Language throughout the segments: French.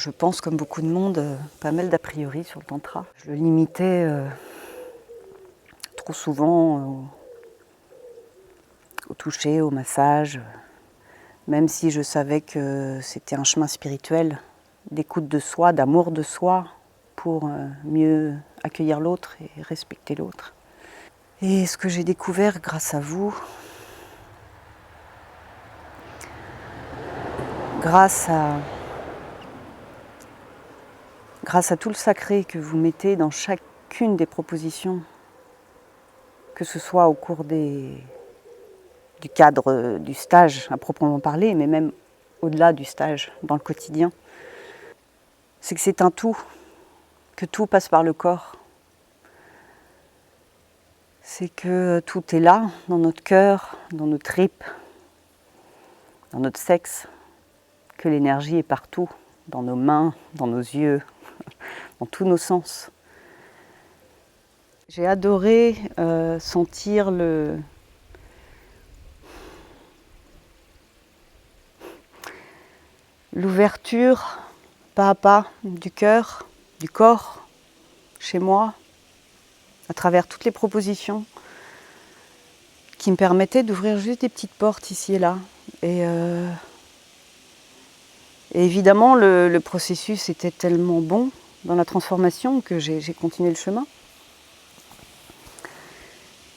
je pense, comme beaucoup de monde, pas mal d'a priori sur le tantra. Je le limitais trop souvent au toucher, au massage, même si je savais que c'était un chemin spirituel d'écoute de soi, d'amour de soi, pour mieux accueillir l'autre et respecter l'autre. Et ce que j'ai découvert grâce à vous, grâce à tout le sacré que vous mettez dans chacune des propositions, que ce soit au cours du cadre du stage à proprement parler, mais même au-delà du stage, dans le quotidien, c'est que c'est un tout, que tout passe par le corps. C'est que tout est là, dans notre cœur, dans nos tripes, dans notre sexe, que l'énergie est partout, dans nos mains, dans nos yeux, dans tous nos sens. J'ai adoré sentir l'ouverture pas à pas du cœur, du corps, chez moi, à travers toutes les propositions qui me permettaient d'ouvrir juste des petites portes ici et là. Et évidemment, le processus était tellement bon dans la transformation que j'ai continué le chemin.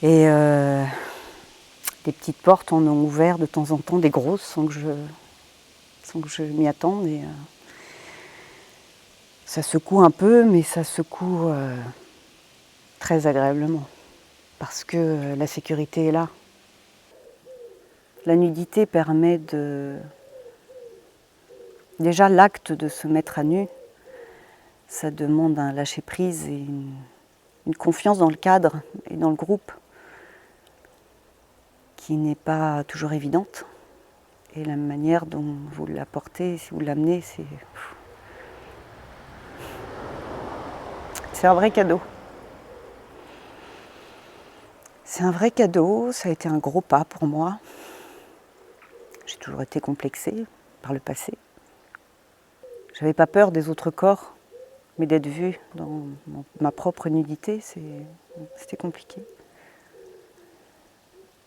Et des petites portes en ont ouvert de temps en temps, des grosses, sans que je m'y attende. Et, ça secoue un peu, mais ça secoue très agréablement, parce que la sécurité est là. La nudité permet de... Déjà, l'acte de se mettre à nu, ça demande un lâcher-prise et une confiance dans le cadre et dans le groupe qui n'est pas toujours évidente. Et la manière dont vous l'apportez, si vous l'amenez, c'est un vrai cadeau. C'est un vrai cadeau, ça a été un gros pas pour moi. J'ai toujours été complexée par le passé. J'avais pas peur des autres corps, mais d'être vue dans ma propre nudité, c'était compliqué.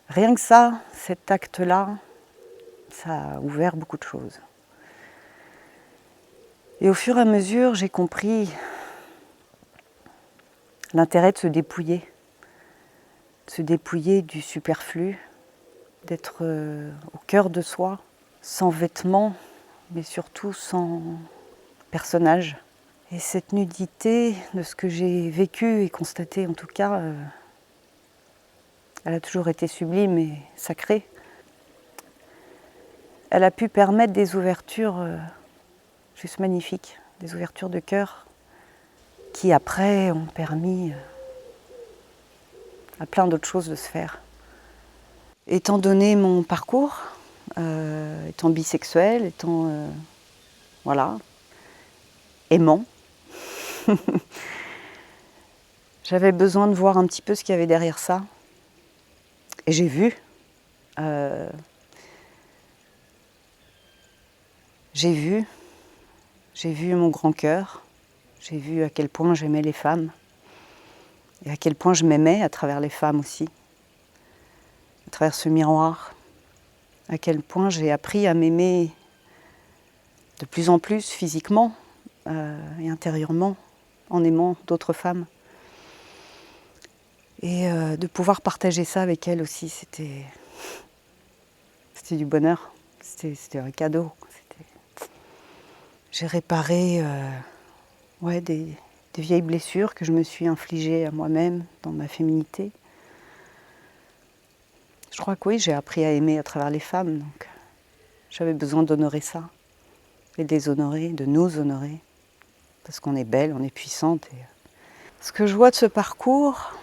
Rien que ça, cet acte-là, ça a ouvert beaucoup de choses. Et au fur et à mesure, j'ai compris l'intérêt de se dépouiller du superflu, d'être au cœur de soi, sans vêtements, mais surtout sans personnage. Et cette nudité, de ce que j'ai vécu et constaté en tout cas, elle a toujours été sublime et sacrée. Elle a pu permettre des ouvertures juste magnifiques, des ouvertures de cœur qui après ont permis à plein d'autres choses de se faire. Étant donné mon parcours, étant bisexuelle, étant voilà, aimant, j'avais besoin de voir un petit peu ce qu'il y avait derrière ça. Et j'ai vu. J'ai vu mon grand cœur, j'ai vu à quel point j'aimais les femmes et à quel point je m'aimais à travers les femmes aussi, à travers ce miroir, à quel point j'ai appris à m'aimer de plus en plus physiquement et intérieurement en aimant d'autres femmes. Et de pouvoir partager ça avec elles aussi, c'était du bonheur, c'était un cadeau. J'ai réparé des vieilles blessures que je me suis infligées à moi-même dans ma féminité. Je crois que oui, j'ai appris à aimer à travers les femmes, donc j'avais besoin d'honorer ça, et de les honorer, de nous honorer, parce qu'on est belle, on est puissante. Et ce que je vois de ce parcours,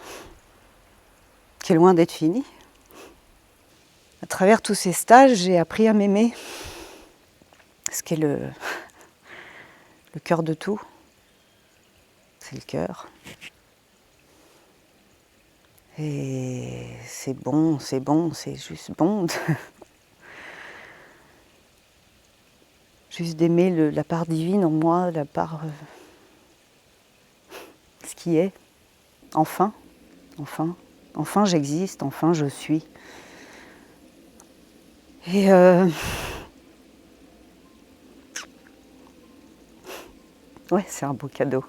qui est loin d'être fini, à travers tous ces stages, j'ai appris à m'aimer, ce qui est le cœur de tout, c'est le cœur. Et c'est bon, c'est juste bon. Juste d'aimer la part divine en moi, la part... ce qui est. Enfin, enfin, enfin j'existe, enfin je suis. Et ouais, c'est un beau cadeau.